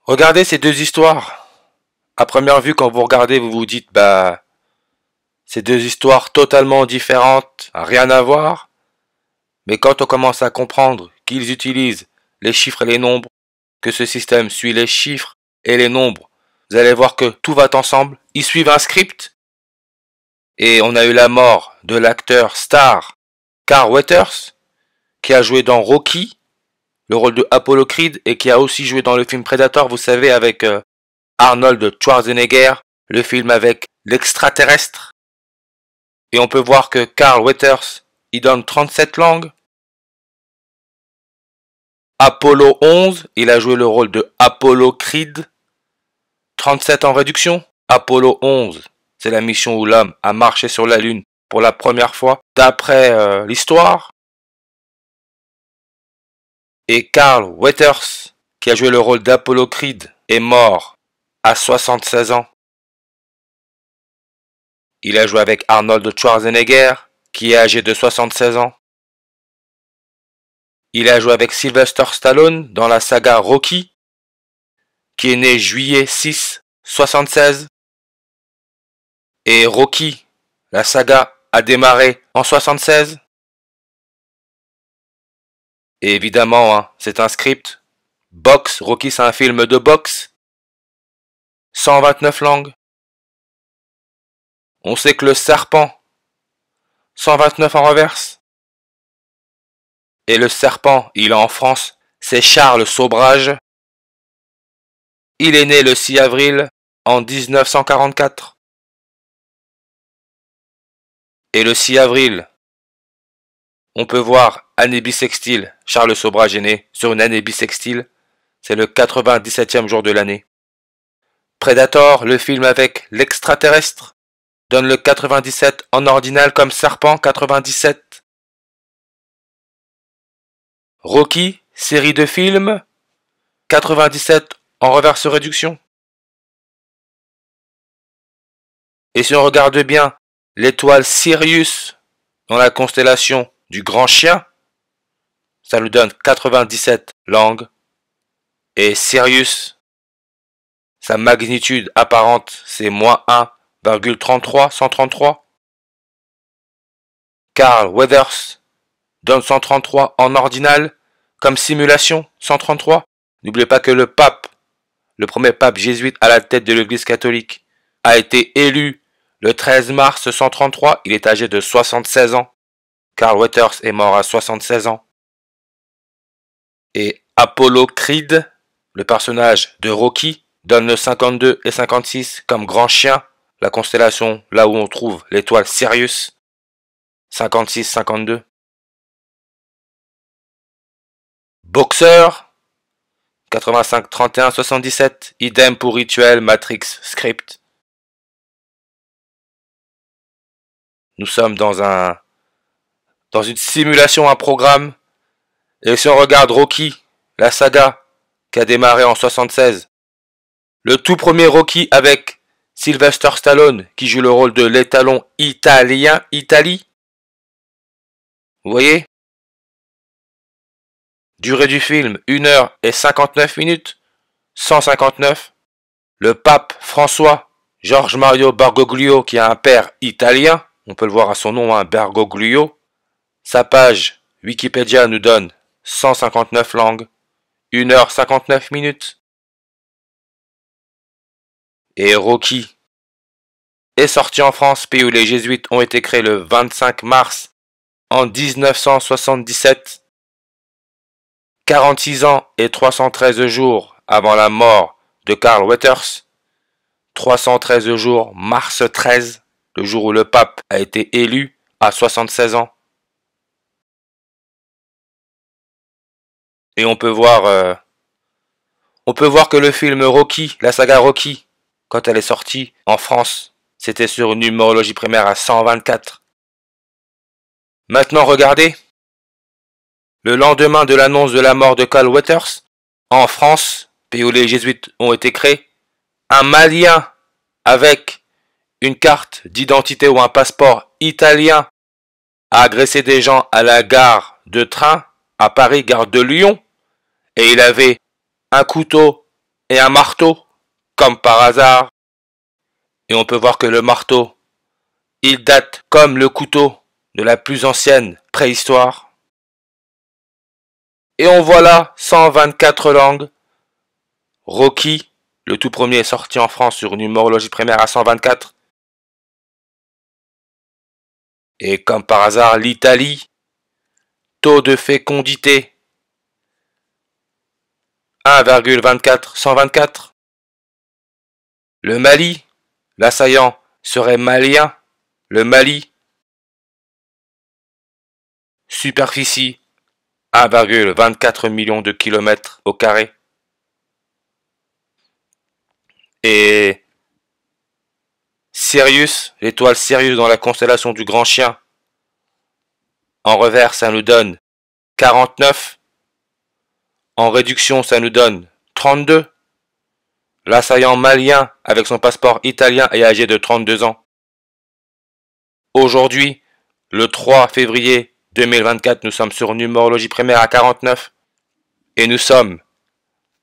Regardez ces deux histoires. À première vue, quand vous regardez, vous vous dites, c'est deux histoires totalement différentes, rien à voir. Mais quand on commence à comprendre qu'ils utilisent les chiffres et les nombres, que ce système suit les chiffres et les nombres, vous allez voir que tout va ensemble. Ils suivent un script. Et on a eu la mort de l'acteur star Carl Weathers, qui a joué dans Rocky, le rôle de Apollo Creed, et qui a aussi joué dans le film Predator, vous savez, avec Arnold Schwarzenegger, le film avec l'extraterrestre. Et on peut voir que Carl Weathers, il donne 37 langues. Apollo 11, il a joué le rôle de Apollo Creed. 37 en réduction. Apollo 11, c'est la mission où l'homme a marché sur la Lune pour la première fois, d'après l'histoire. Et Carl Weathers, qui a joué le rôle d'Apollo Creed, est mort à 76 ans. Il a joué avec Arnold Schwarzenegger, qui est âgé de 76 ans. Il a joué avec Sylvester Stallone dans la saga Rocky, qui est né juillet 6, 76. Et Rocky, la saga a démarré en 76. Et évidemment, c'est un script. Boxe, Rocky c'est un film de boxe. 129 langues. On sait que le serpent, 129 en reverse. Et le serpent, il est en France, c'est Charles Sobrage. Il est né le 6 avril en 1944. Et le 6 avril, on peut voir année bissextile. Charles Sobrage est né sur une année bissextile. C'est le 97e jour de l'année. Predator, le film avec l'extraterrestre, donne le 97 en ordinal comme serpent 97. Rocky, série de films, 97 en reverse réduction. Et si on regarde bien l'étoile Sirius dans la constellation du Grand Chien, ça nous donne 97 langues. Et Sirius, sa magnitude apparente, c'est moins 1,33, 133. Carl Weathers donne 133 en ordinal, comme simulation, 133. N'oubliez pas que le pape, le premier pape jésuite à la tête de l'église catholique, a été élu le 13 mars 133. Il est âgé de 76 ans. Carl Weathers est mort à 76 ans. Et Apollo Creed, le personnage de Rocky, donne le 52 et 56 comme grand chien, la constellation là où on trouve l'étoile Sirius, 56-52. Boxeur, 85-31-77, idem pour Rituel, Matrix, Script. Nous sommes dans une simulation, un programme. Et si on regarde Rocky, la saga, qui a démarré en 76, le tout premier Rocky avec Sylvester Stallone, qui joue le rôle de l'étalon italien, Italie. Vous voyez? Durée du film, 1h59, 159. Le pape François, George Mario Bergoglio, qui a un père italien, on peut le voir à son nom, Bergoglio. Sa page Wikipédia nous donne 159 langues, 1h59. Et Rocky est sorti en France, pays où les jésuites ont été créés le 25 mars en 1977. 46 ans et 313 jours avant la mort de Carl Weathers. 313 jours, mars 13, le jour où le pape a été élu à 76 ans. Et on peut voir que le film Rocky, la saga Rocky, quand elle est sortie en France, c'était sur une numérologie primaire à 124. Maintenant, regardez. Le lendemain de l'annonce de la mort de Carl Weathers, en France, pays où les jésuites ont été créés, un Malien avec une carte d'identité ou un passeport italien a agressé des gens à la gare de train à Paris, gare de Lyon, et il avait un couteau et un marteau, comme par hasard. Et on peut voir que le marteau, il date comme le couteau de la plus ancienne préhistoire. Et on voit là 124 langues. Rocky, le tout premier est sorti en France sur numérologie primaire à 124. Et comme par hasard, l'Italie, taux de fécondité 1,24, 124. Le Mali, l'assaillant serait malien. Le Mali, superficie 1,24 million de kilomètres au carré. Et Sirius, l'étoile Sirius dans la constellation du Grand Chien, en revers ça nous donne 49. En réduction ça nous donne 32. L'assaillant malien avec son passeport italien est âgé de 32 ans. Aujourd'hui, le 3 février 2024, nous sommes sur numérologie primaire à 49. Et nous sommes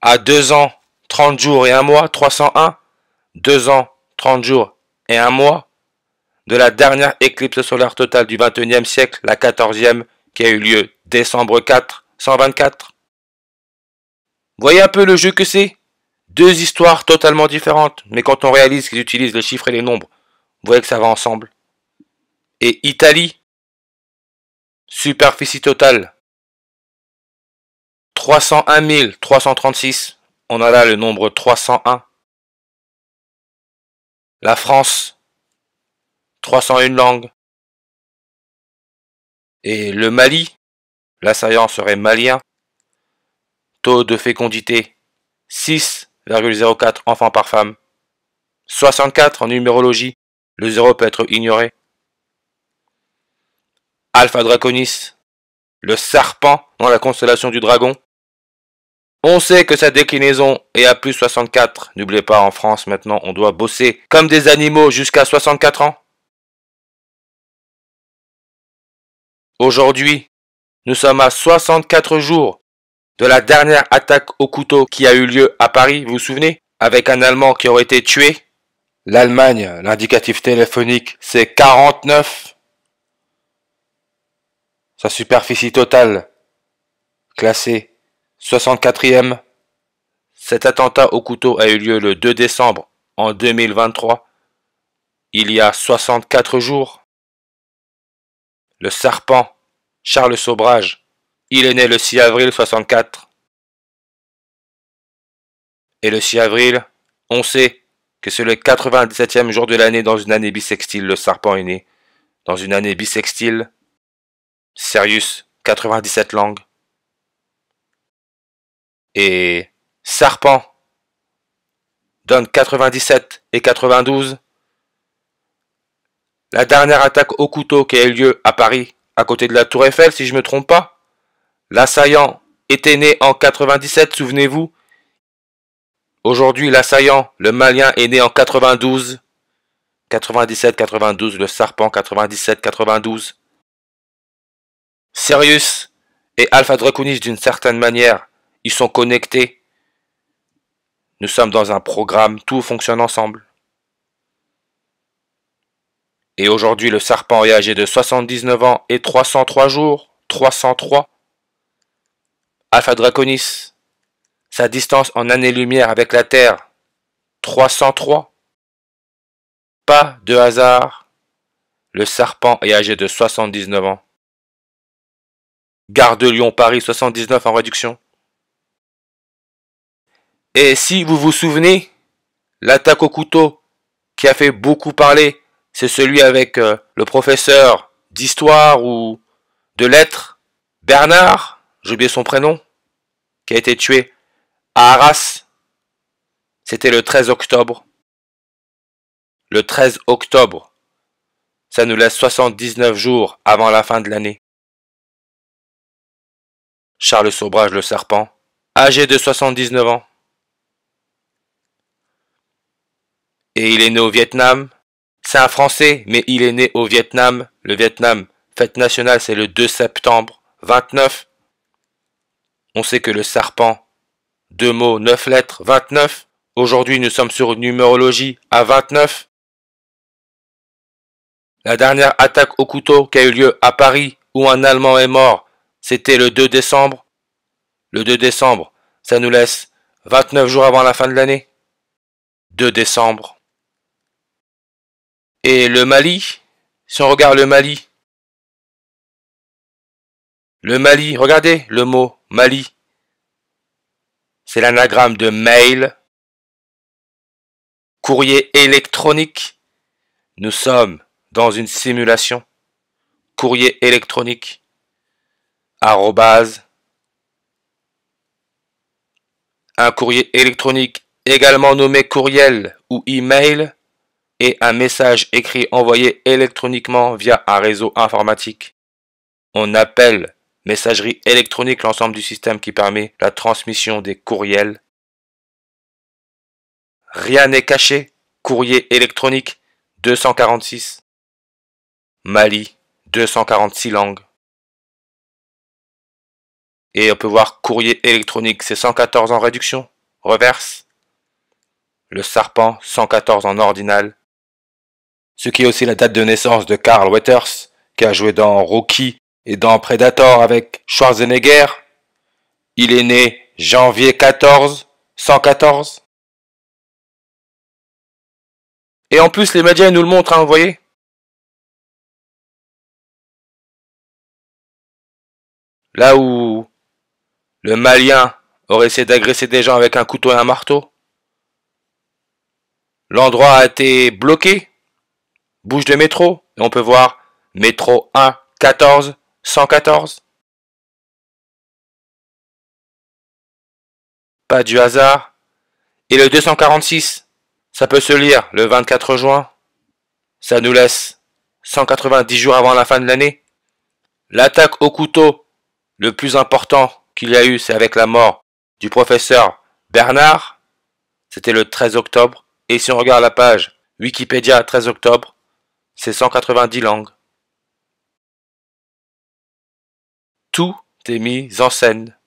à 2 ans, 30 jours et 1 mois, 301. 2 ans, 30 jours et 1 mois de la dernière éclipse solaire totale du 21e siècle, la 14e, qui a eu lieu décembre 4, 124. Voyez un peu le jeu que c'est? Deux histoires totalement différentes, mais quand on réalise qu'ils utilisent les chiffres et les nombres, vous voyez que ça va ensemble. Et Italie, superficie totale 301 336, on a là le nombre 301. La France, 301 langues. Et le Mali, l'assaillant serait malien. Taux de fécondité 6,04 enfants par femme. 64 en numérologie, le 0 peut être ignoré. Alpha Draconis, le serpent dans la constellation du dragon. On sait que sa déclinaison est à plus 64. N'oubliez pas, en France maintenant, on doit bosser comme des animaux jusqu'à 64 ans. Aujourd'hui, nous sommes à 64 jours de la dernière attaque au couteau qui a eu lieu à Paris, vous vous souvenez? Avec un Allemand qui aurait été tué. L'Allemagne, l'indicatif téléphonique, c'est 49. Sa superficie totale, classée 64e. Cet attentat au couteau a eu lieu le 2 décembre en 2023, il y a 64 jours. Le serpent, Charles Sobrage, il est né le 6 avril 64. Et le 6 avril, on sait que c'est le 97e jour de l'année dans une année bissextile. Le serpent est né dans une année bissextile. Sirius, 97 langues. Et serpent donne 97 et 92. La dernière attaque au couteau qui a eu lieu à Paris, à côté de la Tour Eiffel, si je ne me trompe pas. L'assaillant était né en 97, souvenez-vous. Aujourd'hui, l'assaillant, le malien, est né en 92. 97-92, le serpent 97-92. Sirius et Alpha Draconis, d'une certaine manière, ils sont connectés. Nous sommes dans un programme, tout fonctionne ensemble. Et aujourd'hui, le serpent est âgé de 79 ans et 303 jours. 303. Alpha Draconis, sa distance en années-lumière avec la Terre, 303. Pas de hasard, le serpent est âgé de 79 ans. Gare de Lyon, Paris, 79 en réduction. Et si vous vous souvenez, l'attaque au couteau qui a fait beaucoup parler, c'est celui avec le professeur d'histoire ou de lettres, Bernard, j'ai oublié son prénom, qui a été tué à Arras. C'était le 13 octobre. Le 13 octobre, ça nous laisse 79 jours avant la fin de l'année. Charles Sobrage, le serpent, âgé de 79 ans. Et il est né au Vietnam. C'est un Français, mais il est né au Vietnam. Le Vietnam, fête nationale, c'est le 2 septembre 29. On sait que le serpent Deux mots, 9 lettres, 29. Aujourd'hui, nous sommes sur une numérologie à 29. La dernière attaque au couteau qui a eu lieu à Paris, où un Allemand est mort, c'était le 2 décembre. Le 2 décembre, ça nous laisse 29 jours avant la fin de l'année. 2 décembre. Et le Mali, si on regarde le Mali, regardez le mot Mali. C'est l'anagramme de mail, courrier électronique. Nous sommes dans une simulation. Courrier électronique, arrobase, un courrier électronique également nommé courriel ou email, et un message écrit envoyé électroniquement via un réseau informatique. On appelle messagerie électronique l'ensemble du système qui permet la transmission des courriels. Rien n'est caché, courrier électronique 246. Mali, 246 langues. Et on peut voir courrier électronique, c'est 114 en réduction, reverse. Le serpent, 114 en ordinal. Ce qui est aussi la date de naissance de Carl Weathers, qui a joué dans Rocky et dans Predator avec Schwarzenegger. Il est né janvier 14, 114. Et en plus, les médias nous le montrent, hein, vous voyez. Là où le Malien aurait essayé d'agresser des gens avec un couteau et un marteau, l'endroit a été bloqué. Bouche de métro, et on peut voir métro 1, 14, 114. Pas du hasard. Et le 246, ça peut se lire le 24 juin. Ça nous laisse 190 jours avant la fin de l'année. L'attaque au couteau, le plus important qu'il y a eu, c'est avec la mort du professeur Bernard. C'était le 13 octobre. Et si on regarde la page Wikipédia 13 octobre, c'est 190 langues. Tout est mis en scène.